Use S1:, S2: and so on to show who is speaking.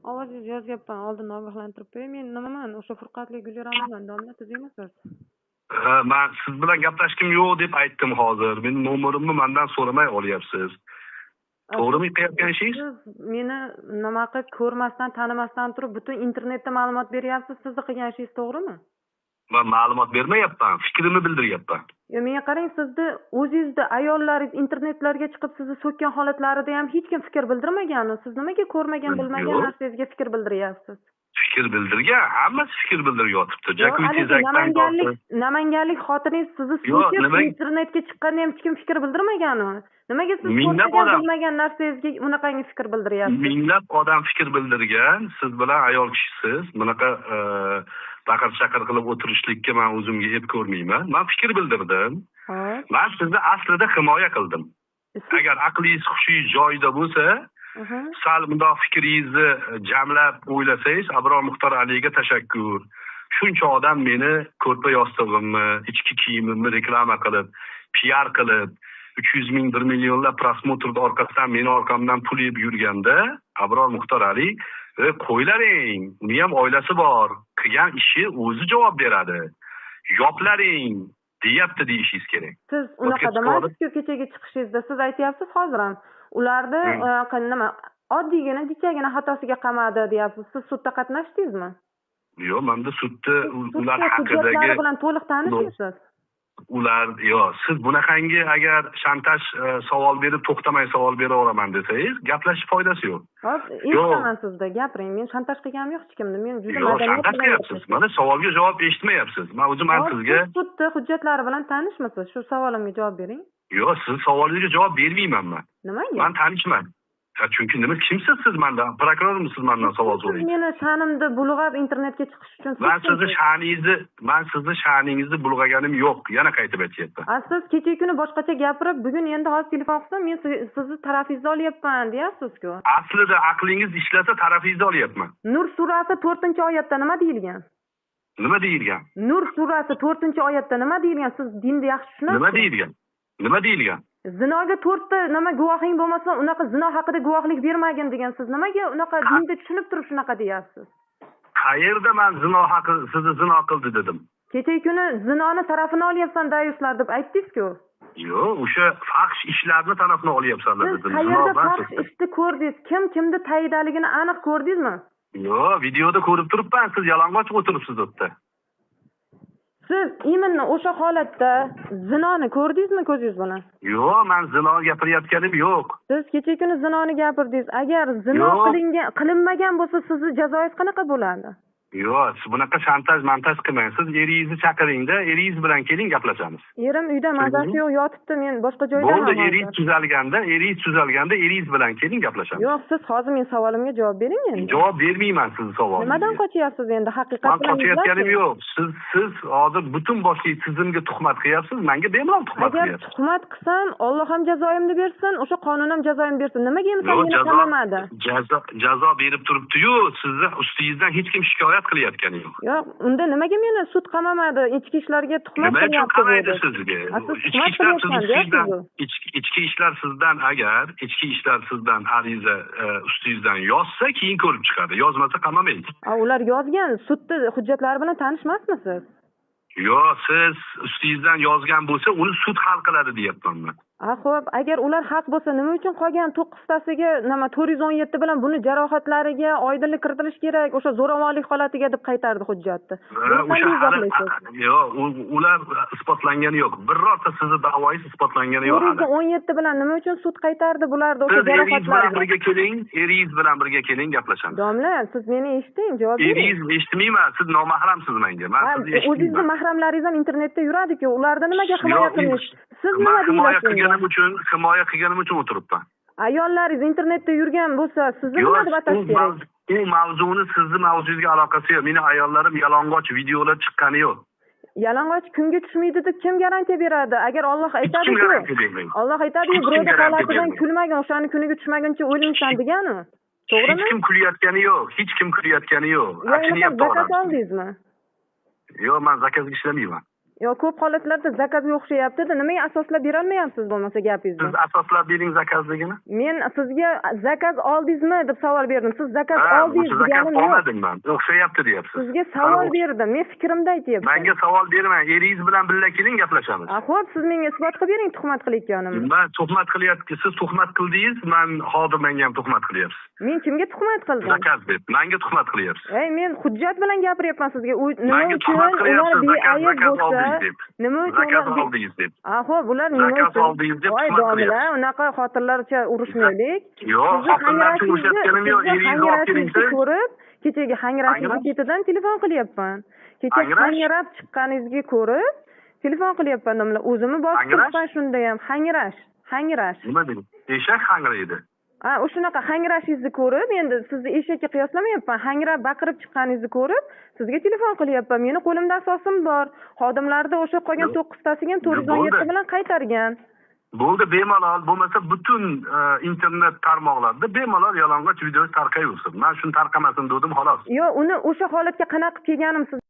S1: Ovozingizni yozganman, oldin ogohlantirib qo'yay. Men nimaman? O'sha Furqatli Guliramanman. Domla tuzimisiz?
S2: Men siz bilan gaplashkim yo'q deb aytdim hozir. Meni nomerimni mendan so'ramay olyapsiz. To'g'rimi qilayotgan ishingiz?
S1: Siz meni nima qilib ko'rmasdan, tanimasdan turib butun internetda ma'lumot beryapsiz. Sizni qilgan ishingiz to'g'rimi?
S2: Men ma'lumot bermayapman, fikrimni bildiryapman.
S1: Menga qarang, sizni o'zingizni ayollaringiz internetlarga chiqib sizni so'kkan holatlarida ham hech kim fikr bildirmagan. Siz nimaga ko'rmagan, bilmagan narsangizga fikr bildiryapsiz?
S2: Fikr bildirgan, hammasi fikr bildirib yotibdi. Jakuy tezakdan
S1: namanganlik xotiningiz sizni so'kib internetga chiqqanda ham hech kim fikr bildirmagan. Nimaga siz bilmagan narsangizga bunaqangi fikr bildiryapsiz?
S2: Minglab odam fikr bildirgan. Siz bilan ayol kishisiz. Bunaqa baqir-chaqir qilib o'tirishlikka men o'zimga ep ko'rmayman. Men fikr bildirdim. Men sizni aslida himoya qildim. Agar aqlingiz, xushingiz joyida bo'lsa, sal bundoq fikringizni jamlab o'ylasangiz, Abror Muxtor Aliga tashakkur. Shuncha odam meni ko'rpa yostig'imni, ichki kiyimimni reklama qilib, PR qilib, 300 ming, 1 millionlab prosmotrda orqasidan meni orqamdan pul yeb yurganda, Abror Muxtor Ali qo'ylaring, uni ham oilasi bor, qilgan ishi o'zi javob beradi. Yoplaring deyapti deyishingiz kerak.
S1: Siz unaqa demadingiz-ku kechagi chiqishingizda. Siz aytyapsiz hozir ham. Ularni nima oddiygina jichagina xatosiga qamadi deyapsiz. Siz sudda qatnashdingizmi?
S2: Yo'q, menda sudda ular haqidagi
S1: bilan to'liq tanishmisiz?
S2: Ular siz bunaqangi agar shantaj savol berib to'xtamay savol beraveraman desangiz, gaplashib foydasi yo'q.
S1: Eshitaman sizda, gapiring. Men shantaj qilganim yo'q hech kimni. Men juda
S2: madaniyat shantaj qilyapsiz. Mana savolga javob eshitmayapsiz. Men o'zim sizga
S1: sudda hujjatlari bilan tanishmisiz? Shu savolimga javob bering.
S2: Yo'q, siz savolingizga javob bermayman men.
S1: Nimaga?
S2: Men tanishman. Chunki nima kimsiz siz mendan? Prokurormisiz mendan savol so'raysiz?
S1: Meni sha'nimni bulg'ab internetga chiqish uchun
S2: men sizni sha'ningizni bulg'aganim yo'q. Yana qaytib aytyapman.
S1: Siz kecha kuni boshqacha gapirib, bugun endi hozir telefon qilsam, men sizni tarafingizni olyapman deyapsiz-ku.
S2: Aslida aqlingiz ishlasa tarafingizni olyapman.
S1: Nur surasi 4-oyatda nima deyilgan?
S2: Nima deyilgan?
S1: Nur surasi 4-oyatda nima deyilgan? Siz dinni yaxshi tushunasiz?
S2: Nima deyilgan? Nima deyilgan?
S1: Zinoga 4ta nima guvohing bo'lmasa, unaqa zino haqida guvohlik bermagin degan. Siz nimaga unaqa dinni tushunib turib shunaqa deyapsiz?
S2: Qayerda men sizni zino qildi dedim?
S1: Kecha kuni zinoni tarafini olyapsan dayuslar deb aytdingiz-ku.
S2: Yo'q, o'sha faxsh ishlarni tarafini olyapsanlar dedim.
S1: Qayerda faxsh ishni ko'rdingiz? Kimni tayindaligini aniq ko'rdingizmi?
S2: Yo'q, videoda ko'rib turibman, siz yalang'och o'tiribsiz o'tda.
S1: Siz iminni o'sha holatda zinoni ko'rdingizmi ko'zingiz bilan?
S2: Yo'q, men zino gapirayotganim yo'q.
S1: Siz kecha kuni zinoni gapirdingiz. Agar zino qilinmagan bo'lsa, sizni jazoingiz qanaqa bo'ladi?
S2: Yo'q, siz bunaqa shantaj qilmang. Siz eringizni chaqiring-da, eringiz bilan keling gaplashamiz.
S1: Erim uyda mazasi yo'q, yotibdi. Men boshqa joyda
S2: bo'ldi, eringiz tuzalganda, eringiz bilan keling gaplashamiz.
S1: Yo'q, siz hozir men savolimga javob bering endi.
S2: Javob bermayman sizni savolingizga.
S1: Nimadan qochyapsiz endi? Haqiqat bilan
S2: qochayotganim yo'q. Siz hozir butun boshli tizimga tuhmat qilyapsiz. Menga bemalol tuhmat qilyapsiz.
S1: Agar tuhmat qilsam, Alloh ham jazoimni bersin, o'sha qonun ham jazoimni bersin. Nimaga meni qamamadi?
S2: Jazo berib turibdi-yu, sizni ustingizdan hech kim shikoyat qilayotgani yo'q.
S1: Yo'q, unda nimaga meni sud qamamadi? Ichki ishlarga tuhmat
S2: qilyapti. Nima uchun qamaydi sizga? Ichki ishlar sizdan ariza ustingizdan yozsa, keyin ko'rib chiqadi. Yozmasa qamamaydi.
S1: Ular yozgan, sudda hujjatlari bilan tanishmasmisiz?
S2: Yo'q, siz ustingizdan yozgan bo'lsa, uni sud hal qiladi deyapman men.
S1: Xo'p, agar ular haq bo'lsa, nima uchun qolgan 9tasiga 417 bilan buni jarohatlariga oydinlik kiritilish kerak, o'sha zo'ravonlik holatiga deb qaytardi hujjatni.
S2: Yo'q, ular isbotlangani yo'q. Birorta sizni da'voyingiz isbotlangani yo'q.
S1: 417 bilan nima uchun sud qaytardi bularni o'sha jarohatlarga?
S2: Eringiz bilan birga keling, gaplashamiz.
S1: Domla, siz meni eshiting, javob bering.
S2: Eringiz eshitmayman, siz nomahramsiz menga. Men sizni eshitmayman.
S1: O'zingizning mahramlaringiz ham internetda yuradi-ku, ularni nimaga himoya qilasiz? Siz nima deyapsiz?
S2: Himoya qilganim uchun o'tiribman.
S1: Ayollaringiz internetda yurgan bo'lsa, sizni nima deb atash kerak?
S2: U mavzuni sizni mavzungizga aloqasi yo'q. Meni ayollarim yalang'och videolar chiqqani yo'q.
S1: Yalang'och kunga tushmaydi deb kim garantiya beradi? Agar Alloh aytadi-ku, Alloh aytadi-ku, birovning holatidan kulmagin, o'shani kuniga tushmaguncha o'lmaysan degani. To'g'rimi?
S2: Hech kim kulayotgani yo'q. Hech kim kulayotgani yo'q.
S1: Zakat oldingizmi?
S2: Yo'q, men zakazga ishlamayman.
S1: Yo, ko'p holatlarda zakazga o'xshayapti-da. Nimaga asoslab bera olmayapsiz bo'lmasa gapingizni?
S2: Siz asoslab bering zakazligini.
S1: Men sizga zakaz oldingizmi deb savol berdim. Siz zakaz oldingiz
S2: zakaz
S1: deganim yo'q.
S2: olmadim men. O'xshayapti deyapsiz.
S1: Sizga savol berdim. Men fikrimni aytyapman.
S2: Menga savol bermang. Eringiz bilan birga keling gaplashamiz.
S1: Xo'p, siz menga isbot qilib bering tuhmat qilayotganimni.
S2: Men tuhmat qilyapti. Siz tuhmat qildingiz, men hozir menga ham tuhmat qilyapsiz.
S1: Men kimga tuhmat qildim?
S2: Zakaz deb. Menga tuhmat qilyapsiz.
S1: Men hujjat bilan gapiryapman sizga. Nima
S2: Menga
S1: uchun
S2: tuhmat qilyapsiz,
S1: ular beayb
S2: zakaz
S1: bo'lsa,
S2: oldingiz deb.
S1: nima uchun
S2: Zakaz oldingiz deb.
S1: Xo'p, ular nima
S2: Zakaz
S1: uchun?
S2: oldingiz deb
S1: Voy
S2: tuhmat
S1: domla,
S2: qilyapsiz.
S1: unaqa xotirlarcha urushmaylik.
S2: Yo'q, xotinlarcha urushayotganim yo'q. Eringizni olib kelingchi.
S1: Ko'rib, kechagi hangrashingiz ketidan telefon qilyapman. Kecha hangrab chiqqaningizga ko'rib, telefon qilyapman domla. O'zimni bosib turibman shunda ham hangrash.
S2: Nima dedim? Eshak hangraydi.
S1: O'shunaqa hangrashingizni ko'rib, endi sizni eshakka qiyoslamayapman. Hangrab baqirib chiqqaningizni ko'rib, sizga telefon qilyapman. Meni qo'limda asosim bor. Xodimlarda o'sha qolgan 9tasiga ham 417 bilan qaytargan.
S2: Bo'ldi, bemalol. Bo'lmasa butun internet tarmoqlarda bemalol yalang'och video tarqayversin. Men shuni tarqamasin dedim, xolos.
S1: Yo'q, uni o'sha holatga qanaqa kelganim siz